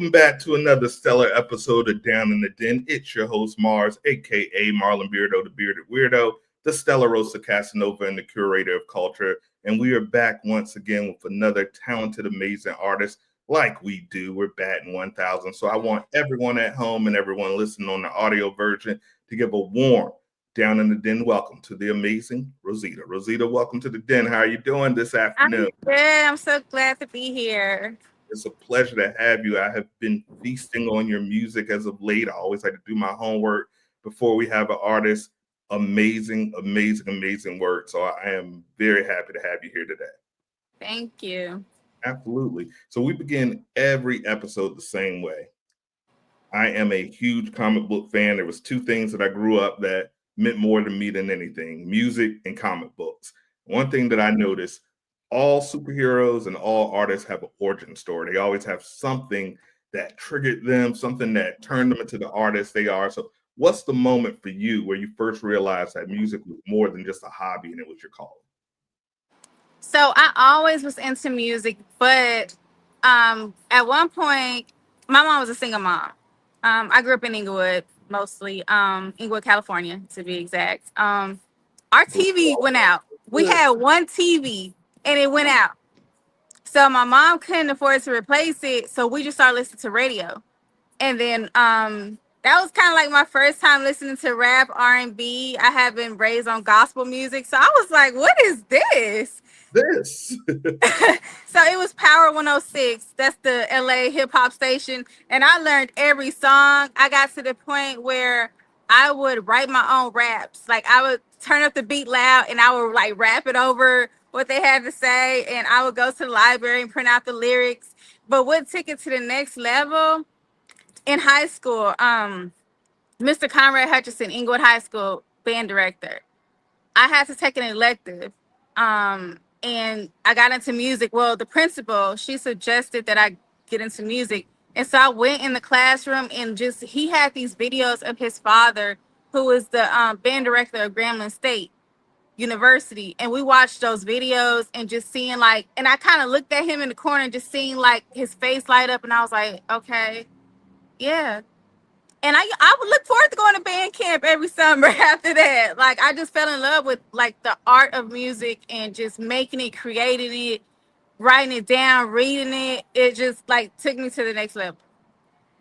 Welcome back to another stellar episode of Down in the Den. It's your host, Mars, aka Marlon Beardo, the Bearded Weirdo, the stellar Rosa Casanova, and the curator of culture. And we are back once again with another talented, amazing artist like we do. We're batting 1,000. So I want everyone at home and everyone listening on the audio version to give a warm Down in the Den welcome to the amazing Rosita. Rosita, welcome to the Den. How are you doing this afternoon? I'm good. I'm so glad to be here. It's a pleasure to have you. I have been feasting on your music as of late. I always like to do my homework before we have an artist. Amazing, amazing, amazing work. So I am very happy to have you here today. Thank you. Absolutely. So we begin every episode the same way. I am a huge comic book fan. There was two things that I grew up that meant more to me than anything: music and comic books. One thing that I noticed, all superheroes and all artists have an origin story. They always have something that triggered them, something that turned them into the artist they are. So what's the moment for you where you first realized that music was more than just a hobby and it was your calling? So I always was into music, but at one point, my mom was a single mom. I grew up in Inglewood, mostly Inglewood, California, to be exact. Our TV went out. We had one TV, and it went out. So my mom couldn't afford to replace it, so we just started listening to radio. And then that was kind of like my first time listening to rap, R&B. I had been raised on gospel music, so I was like, what is this? This. So it was Power 106. That's the LA hip hop station. And I learned every song. I got to the point where I would write my own raps. Like I would turn up the beat loud and I would like rap it over what they had to say. And I would go to the library and print out the lyrics. But what took it to the next level in high school, Mr. Conrad Hutchinson, Inglewood High School band director, I had to take an elective. And I got into music. Well, the principal, she suggested that I get into music. And so I went in the classroom and just, he had these videos of his father, who was the band director of Grambling State University. And we watched those videos and just seeing like, and I kind of looked at him in the corner and just seeing like his face light up. And I was like, okay, yeah. And I would look forward to going to band camp every summer after that. Like I just fell in love with like the art of music and just making it, creating it, writing it down, reading it. It just like took me to the next level.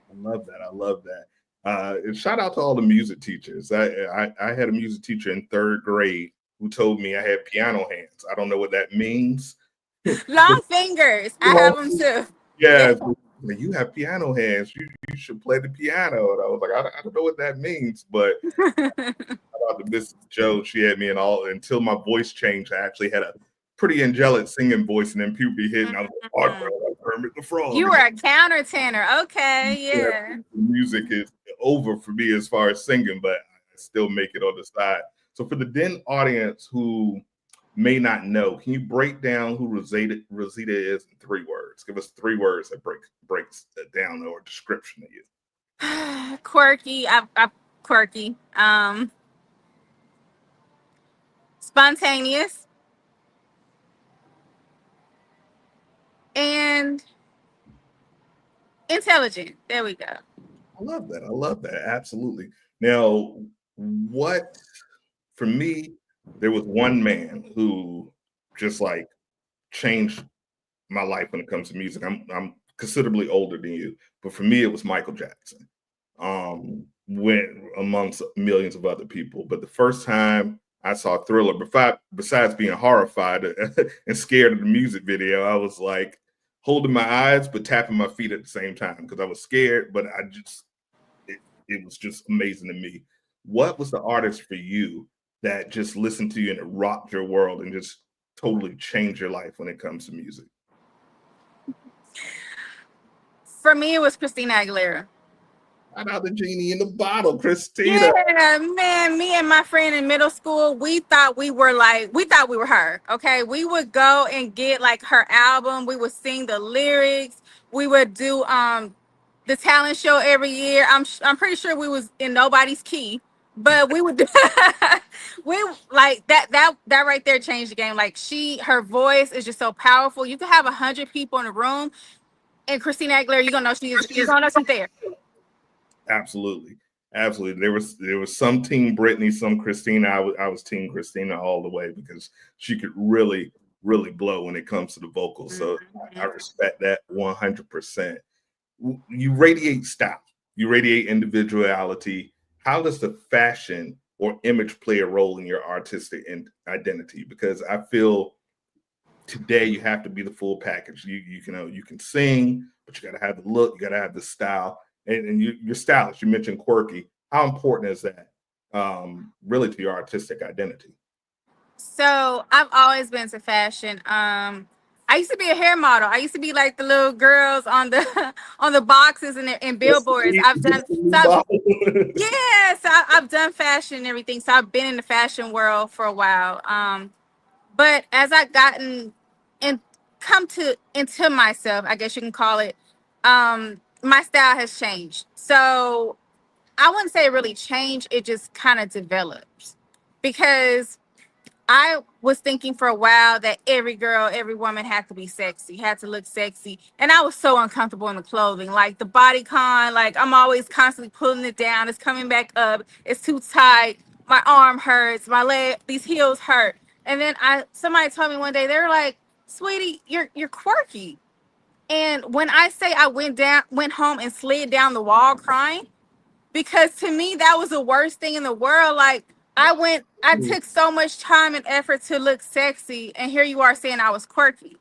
I love that. I love that. And shout out to all the music teachers. I had a music teacher in third grade who told me I had piano hands. I don't know what that means. Long fingers. I have them too. Yeah. You have piano hands. You should play the piano. And I was like, I don't know what that means, but about the Miss Joe, she had me in all until my voice changed. I actually had a pretty angelic singing voice, and then puberty hit, and I was like, like Kermit the Frog. You were a counter tenor. Okay, yeah. Music is over for me as far as singing, but I still make it on the side. So for the Den audience who may not know, can you break down who Rosita is in 3 words? Give us 3 words that breaks it down or a description of you. Quirky. I'm quirky. Spontaneous. And intelligent. There we go. I love that. I love that. Absolutely. Now, what for me, there was one man who just like changed my life when it comes to music. I'm considerably older than you, but for me, it was Michael Jackson. Went amongst millions of other people. But the first time I saw Thriller, besides being horrified and scared of the music video, I was like holding my eyes but tapping my feet at the same time because I was scared, but it was just amazing to me. What was the artist for you that just listened to you and it rocked your world and just totally changed your life when it comes to music? For me, it was Christina Aguilera. Shout out the genie in the bottle, Christina. Yeah, man, me and my friend in middle school, we thought we were her. Okay. We would go and get like her album. We would sing the lyrics. We would do the talent show every year. I'm pretty sure we was in nobody's key, but we would we like that right there changed the game. Like her voice is just so powerful. You could have 100 people in a room. And Christina Aguilera, you're gonna know she's there. Absolutely. Absolutely. There was some team Brittany, some Christina. I was team Christina all the way because she could really, really blow when it comes to the vocals. So I respect that 100%. You radiate style, you radiate individuality. How does the fashion or image play a role in your artistic identity? Because I feel today you have to be the full package. You can sing, but you got to have the look, you got to have the style, and you're stylish. You mentioned quirky. How important is that, really, to your artistic identity? So I've always been to fashion. I used to be a hair model. I used to be like the little girls on the on the boxes and What's the billboards. new, I've done what's the new so. model? Yes, I've done fashion and everything. So I've been in the fashion world for a while. But as I gotten and come to into myself, I guess you can call it, my style has changed. So I wouldn't say it really changed. It just kind of developed because I was thinking for a while that every girl, every woman had to be sexy, had to look sexy. And I was so uncomfortable in the clothing. Like the bodycon, like I'm always constantly pulling it down. It's coming back up. It's too tight. My arm hurts. My leg, these heels hurt. And then somebody told me one day, they were like, sweetie, you're quirky. And when I say I went home and slid down the wall crying, because to me that was the worst thing in the world. Like I took so much time and effort to look sexy, and here you are saying I was quirky.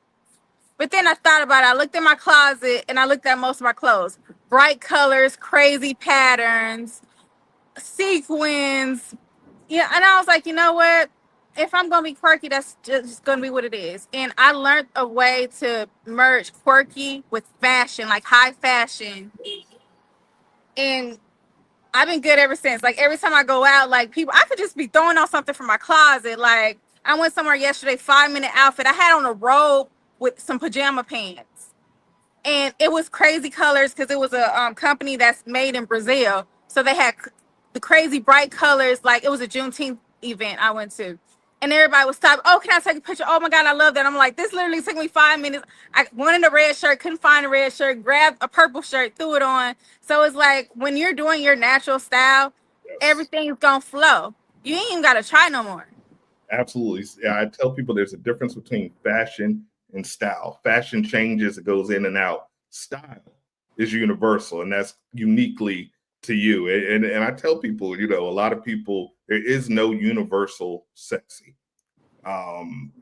But then I thought about it. I looked in my closet and I looked at most of my clothes. Bright colors, crazy patterns, sequins. Yeah, and I was like, you know what? If I'm gonna be quirky, that's just gonna be what it is. And I learned a way to merge quirky with fashion, like high fashion, and I've been good ever since. Like every time I go out, like people, I could just be throwing on something from my closet. Like I went somewhere yesterday, 5 minute outfit. I had on a robe with some pajama pants, and it was crazy colors because it was a company that's made in Brazil. So they had the crazy bright colors. Like it was a Juneteenth event I went to, and everybody was stopping. Oh, can I take a picture? Oh my god, I love that. I'm like, this literally took me 5 minutes. I wanted a red shirt, couldn't find a red shirt. Grabbed a purple shirt, threw it on. So it's like when you're doing your natural style, Yes. everything's gonna flow. You ain't even gotta try no more. Absolutely. Yeah, I tell people there's a difference between fashion and style. Fashion changes, it goes in and out. Style is universal, and that's uniquely to you. And I tell people, a lot of people, there is no universal sexy. Um,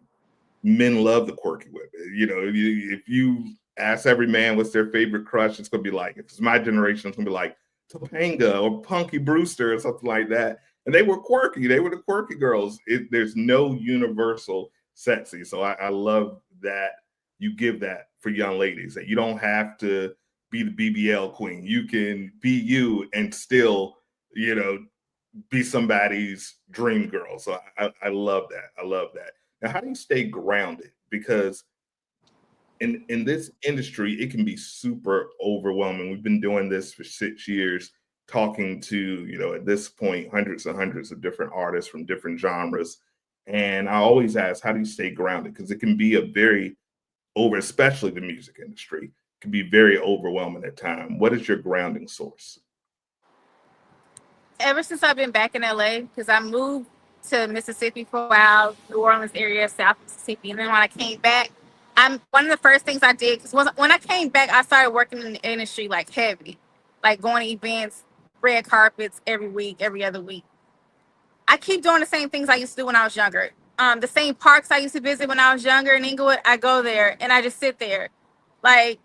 Men love the quirky women. If you ask every man what's their favorite crush, it's gonna be like, if it's my generation, it's gonna be like Topanga or Punky Brewster or something like that. And they were quirky. They were the quirky girls. There's no universal sexy. So I love that you give that for young ladies, that you don't have to be the BBL queen. You can be you and still, you know, be somebody's dream girl. So I love that. I love that. Now, how do you stay grounded? Because in this industry, it can be super overwhelming. We've been doing this for 6 years, talking to, at this point, hundreds and hundreds of different artists from different genres. And I always ask, how do you stay grounded? Because it can be a very especially the music industry, can be very overwhelming at times. What is your grounding source? Ever since I've been back in LA, because I moved to Mississippi for a while, New Orleans area, South Mississippi, and then when I came back, I'm one of the first things I did because when I came back, I started working in the industry like heavy, like going to events, red carpets every week, every other week. I keep doing the same things I used to do when I was younger. The same parks I used to visit when I was younger in Inglewood, I go there and I just sit there, like,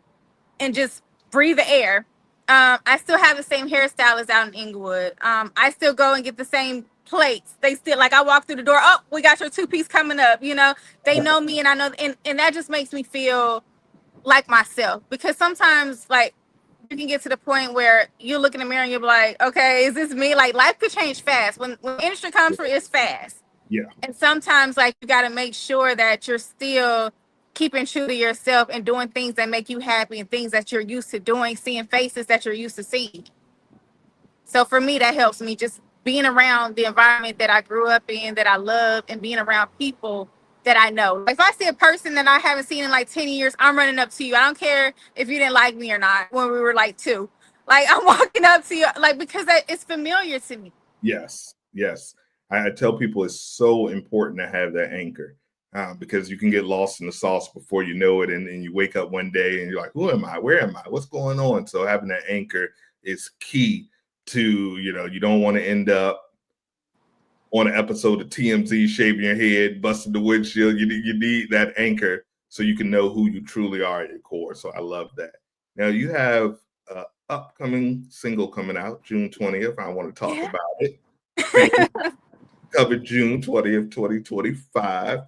and just breathe the air. I still have the same hairstylist out in Inglewood. I still go and get the same plates. They still like I walk through the door. Oh, we got your two piece coming up. They know me, and I know, and that just makes me feel like myself because sometimes like you can get to the point where you look in the mirror and you're like, okay, is this me? Like life could change fast. When industry comes through, it's fast. Yeah, And sometimes like you got to make sure that you're still keeping true to yourself and doing things that make you happy and things that you're used to doing, seeing faces that you're used to seeing. So for me, that helps me just being around the environment that I grew up in, that I love, and being around people that I know. If I see a person that I haven't seen in like 10 years, I'm running up to you. I don't care if you didn't like me or not when we were like two. Like I'm walking up to you, like because it's familiar to me. Yes, yes. I tell people it's so important to have that anchor because you can get lost in the sauce before you know it, and you wake up one day and you're like, "Who am I? Where am I? What's going on?" So having that anchor is key to you don't want to end up on an episode of TMZ shaving your head, busting the windshield. You need that anchor so you can know who you truly are at your core. So I love that. Now you have an upcoming single coming out June 20th. I want to talk Yeah. about it. Fame covered June 20th, 2025.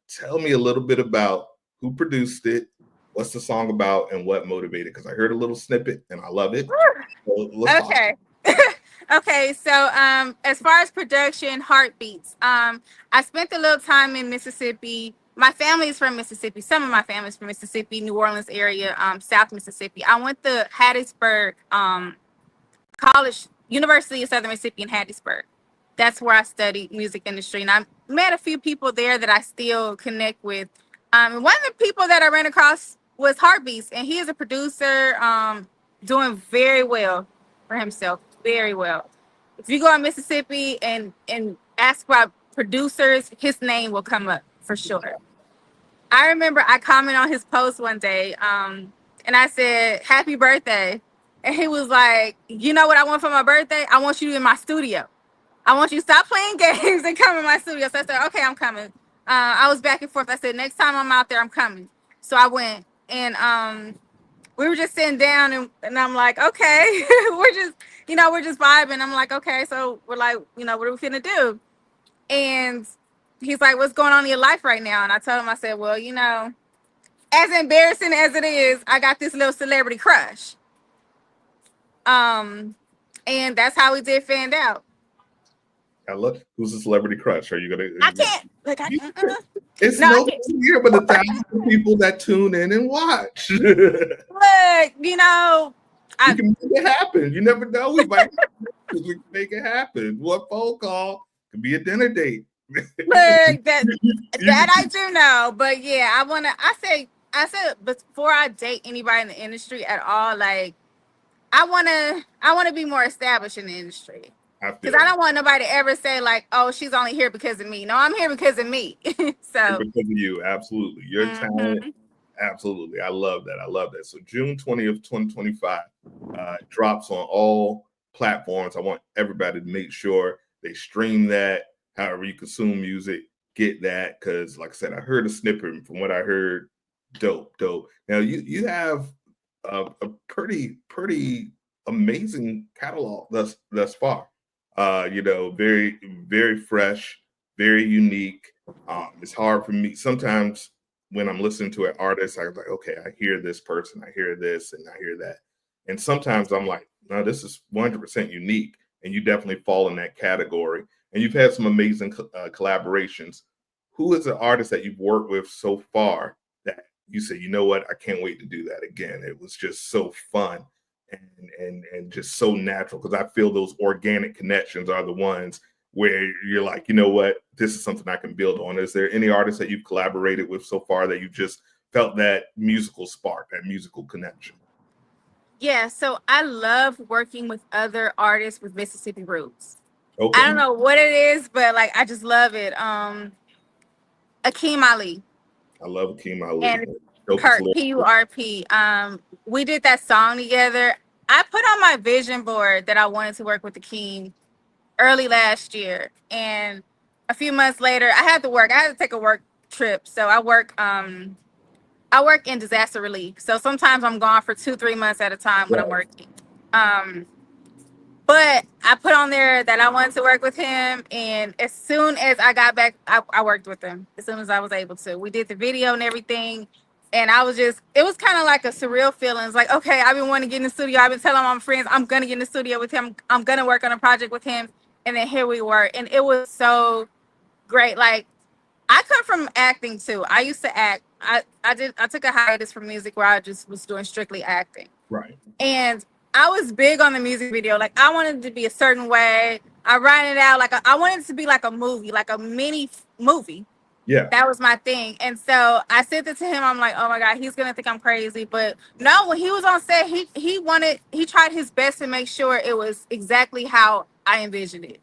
Tell me a little bit about who produced it, what's the song about, and what motivated? Because I heard a little snippet and I love it. So let's talk. Okay. Okay, so as far as production, Heartbeats. I spent a little time in Mississippi. My family is from Mississippi. Some of my family is from Mississippi, New Orleans area, South Mississippi. I went to Hattiesburg College, University of Southern Mississippi in Hattiesburg. That's where I studied music industry, and I met a few people there that I still connect with. One of the people that I ran across was Heartbeats, and he is a producer, doing very well for himself, very well. If you go to Mississippi and ask about producers, his name will come up for sure. I remember I commented on his post one day, and I said, "Happy birthday." And he was like, "You know what I want for my birthday? I want you in my studio. I want you to stop playing games and come in my studio." So I said, "Okay, I'm coming." I was back and forth. I said, "Next time I'm out there, I'm coming." So I went, and we were just sitting down, and I'm like, "Okay," we're just vibing. I'm like, "Okay," so we're like, "What are we finna do?" And he's like, "What's going on in your life right now?" And I told him, I said, "Well, as embarrassing as it is, I got this little celebrity crush." Um, and that's how we did find out. I love who's the celebrity crush? Are you gonna? I can't like I It's no, I no can't here but 1,000 people that tune in and watch. We look, I can make it happen. You never know. We can make it happen. One phone call could be a dinner date. look that You can I do know, but yeah, I said before I date anybody in the industry at all, like I wanna be more established in the industry. I Because feel I you. don't want nobody to ever say like, "Oh, she's only here because of me." No, I'm here because of me. And So because of you, absolutely. Your talent, mhm. absolutely. I love that. I love that. So June 20th, 2025 drops on all platforms. I want everybody to make sure they stream that, however you consume music, get that. Because like I said, I heard a snippet, and from what I heard, dope, dope. Now you have a pretty amazing catalog thus far. Very, very fresh, very unique. It's hard for me sometimes when I'm listening to an artist. I was like, okay, I hear this person, I hear this, and I hear that, and sometimes I'm like, no, this is 100% unique, and you definitely fall in that category. And you've had some amazing collaborations. Who is the artist that you've worked with so far that you say, you know what, I can't wait to do that again? It was just so fun and just so natural because I feel those organic connections are the ones where you're like, you know what, this is something I can build on. Is there any artists that you've collaborated with so far that you just felt that musical spark, that musical connection? Yeah, so I love working with other artists with Mississippi roots. I don't Okay, know what it is, but like I just love it. Akeem Ali I love Akeem Ali. and Dopest Perk, lyric. Purp. We did that song together. I put on my vision board that I wanted to work with Akeem early last year, and a few months later, I had to work. I had to take a work trip, so I work in disaster relief. So sometimes I'm gone for 2, 3 months at a time when I'm Right. working. Um, But I put on there that I wanted to work with him, and as soon as I got back, I worked with him as soon as I was able to. We did the video and everything, and it was kind of like a surreal feeling. It's like, okay, I've been wanting to get in the studio. I've been telling my friends I'm gonna get in the studio with him. I'm gonna work on a project with him, and then here we were, and it was so great. Like I come from acting too. I used to act. I took a hiatus from music where I just was doing strictly acting. Right. And I was big on the music video. Like I wanted it to be a certain way. I ran it out like I wanted it to be like a movie, like a mini movie. Yeah. That was my thing. And so I sent it to him. I'm like, oh my God, he's gonna think I'm crazy. But no, when he was on set, he tried his best to make sure it was exactly how I envisioned it.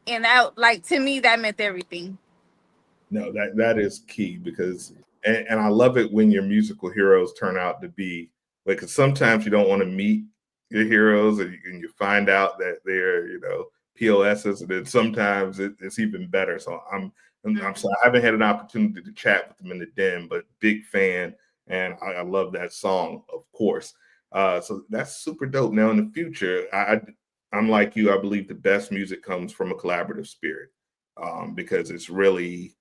And that, like, to me, that meant everything. No, that is key because, and I love it when your musical heroes turn out to be, because sometimes you don't want to meet your heroes and you find out that they're, POSs, and then sometimes it's even better. So I'm Mhm. sorry, I haven't had an opportunity to chat with them in the den, but big fan, and I love that song, of course. So that's super dope. Now in the future, I'm like you. I believe the best music comes from a collaborative spirit, because it's really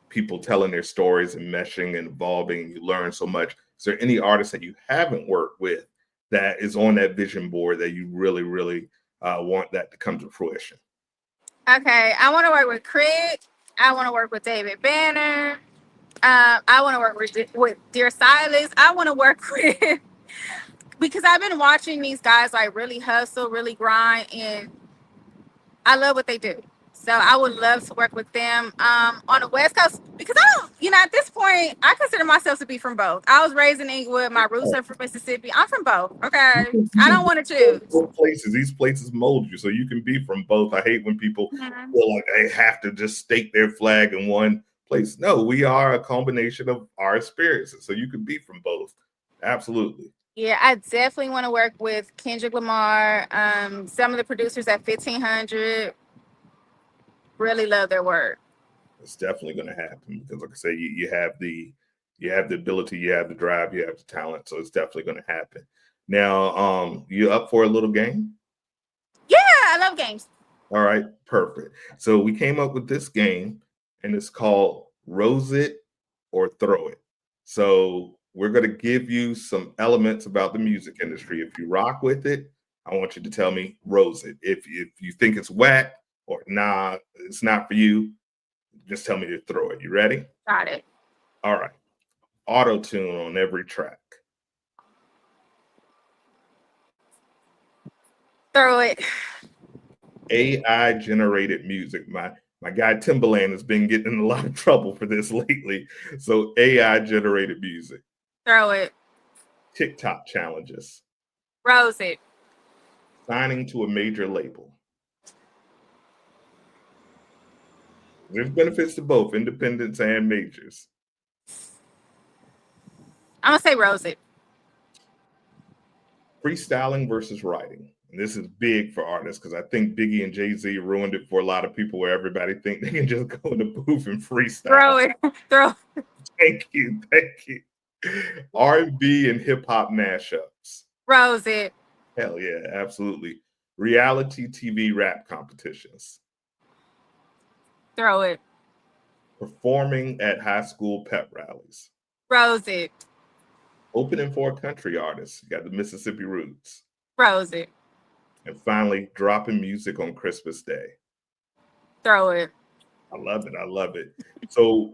people telling their stories and meshing and evolving, and you learn so much. Is there any artist that you haven't worked with that is on that vision board that you really, really want that to come to fruition? Okay, I want to work with Craig. I want to work with David Banner. I want to work with Dear Silas. I want to work with because I've been watching these guys like really hustle, really grind, and I love what they do. So I would love to work with them on the West Coast because I don't, at this point, I consider myself to be from both. I was raised in Inglewood. My roots are from Mississippi. I'm from both. You Okay. can, you I can don't be want to from choose. both places. These places mold you, so you can be from both. I hate when people Mhm. feel like they have to just stake their flag in one place. No, we are a combination of our experiences, so you can be from both. Absolutely. Yeah, I definitely want to work with Kendrick Lamar. Some of the producers at 1500 really love their work. It's definitely going to happen because, like I say, you have the ability, you have the drive, you have the talent, so it's definitely going to happen. Now, you up for a little game? Yeah, I love games. All right, perfect. So we came up with this game, and it's called Rose It or Throw It. So we're going to give you some elements about the music industry. If you rock with it, I want you to tell me Rose It. If you think it's whack or nah, it's not for you, just tell me to throw it. You ready? Got it. All right. Auto tune on every track. Throw it. AI generated music. My guy Timbaland has been getting in a lot of trouble for this lately. So AI generated music. Throw it. TikTok challenges. Rose it. Signing to a major label. There's benefits to both independents and majors. I'm gonna say rose it. Freestyling versus writing. And this is big for artists because I think Biggie and Jay-Z ruined it for a lot of people where everybody think they can just go in the booth and freestyle. Throw it. Throw. Thank you. Thank you. R&B and hip hop mashups. Rose it. Hell yeah, absolutely. Reality TV rap competitions. Throw it. Performing at high school pep rallies. Rose it. Opening for a country artist. You got the Mississippi Roots. Rose it. And finally, dropping music on Christmas Day. Throw it. I love it. I love it. So,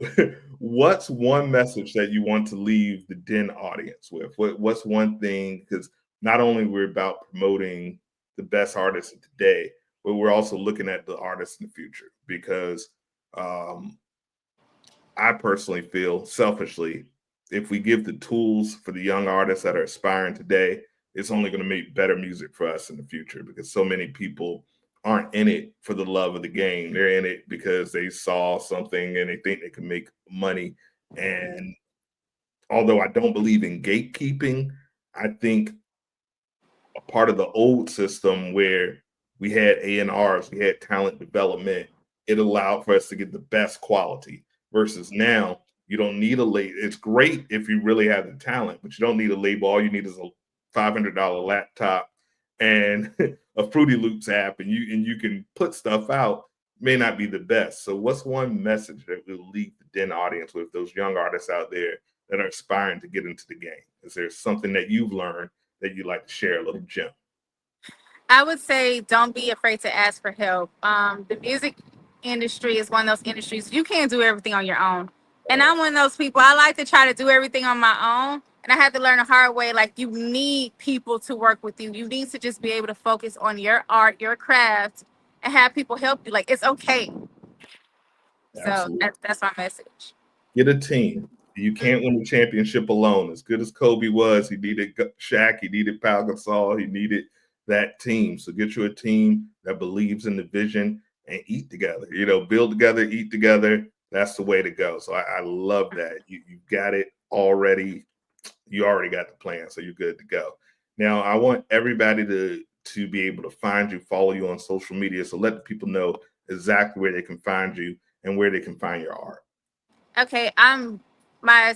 what's one message that you want to leave the Den audience with? What's one thing? Because not only we're about promoting the best artists of today, but we're also looking at the artists in the future. Because um, I personally feel selfishly, if we give the tools for the young artists that are aspiring today, it's only going to make better music for us in the future because so many people aren't in it for the love of the game. They're in it because they saw something and they think they can make money. And although I don't believe in gatekeeping, I think a part of the old system where we had A&Rs, we had talent development, it allowed for us to get the best quality versus now you don't need a label. It's great if you really have the talent, but you don't need a label. All you need is a $500 laptop and a Fruity Loops app, and you can put stuff out. May not be the best. So, what's one message that will leave the Den audience with those young artists out there that are aspiring to get into the game? Is there something that you've learned that you'd like to share, a little gem? I would say don't be afraid to ask for help. The music industry is one of those industries you can't do everything on your own. And I'm one of those people. I like to try to do everything on my own. And I had to learn the hard way. Like, you need people to work with you. You need to just be able to focus on your art, your craft, and have people help you. Like, it's okay. So Absolutely. that's my message. Get a team. You can't win the championship alone. As good as Kobe was, he needed Shaq, he needed Pau Gasol, he needed that team. So get you a team that believes in the vision and eat together. Build together, eat together. That's the way to go. So I love that. You got it already. You already got the plan, so you're good to go. Now I want everybody to be able to find you, follow you on social media. So let the people know exactly where they can find you and where they can find your art. Okay, my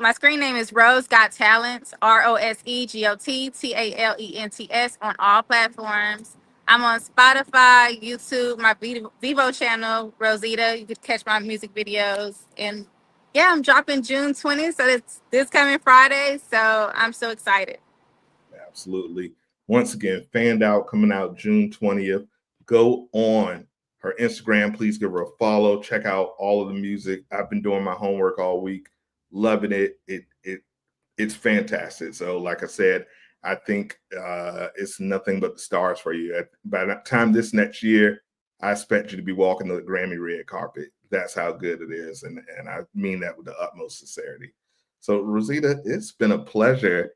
my screen name is Rose Got Talents, ROSEGOTTALENTS on all platforms. I'm on Spotify, YouTube, my Vivo channel, Rosita. You could catch my music videos. And yeah, I'm dropping June 20th, so it's this coming Friday. So I'm so excited. Absolutely. Once again, Fanned Out coming out June 20th. Go on her Instagram. Please give her a follow. Check out all of the music. I've been doing my homework all week. Loving it. It's fantastic. So, like I said, I think it's nothing but the stars for you. By the time this next year, I expect you to be walking the Grammy red carpet. That's how good it is. And I mean that with the utmost sincerity. So, Rosita, it's been a pleasure.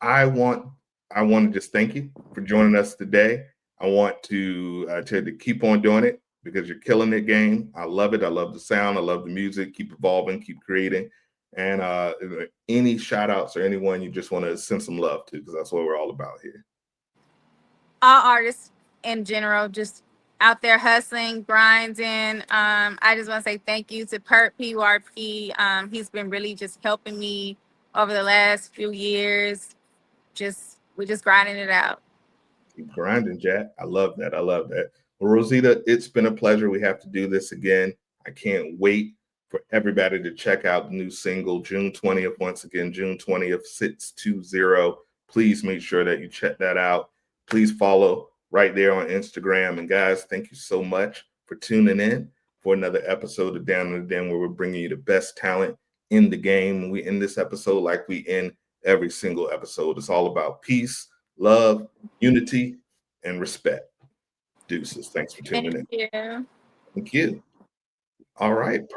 I want I want to just thank you for joining us today. I want to tell you to keep on doing it because you're killing it, game. I love it. I love the sound. I love the music. Keep evolving. Keep creating. And any shout outs or anyone you just want to send some love to, because that's what we're all about here. All artists in general, just out there hustling, grinding. I just want to say thank you to Perp PURP. He's been really just helping me over the last few years. We're just grinding it out. Keep grinding, Jack. I love that. I love that. Well, Rosita, it's been a pleasure. We have to do this again. I can't wait for everybody to check out the new single, June 20th. Once again, June 20th, 620. Please make sure that you check that out. Please follow right there on Instagram. And guys, thank you so much for tuning in for another episode of Down in the Den, where we're bringing you the best talent in the game. We end this episode like we end every single episode. It's all about peace, love, unity, and respect. Deuces. Thanks for tuning Thank in. you. Thank you. All right. Perfect.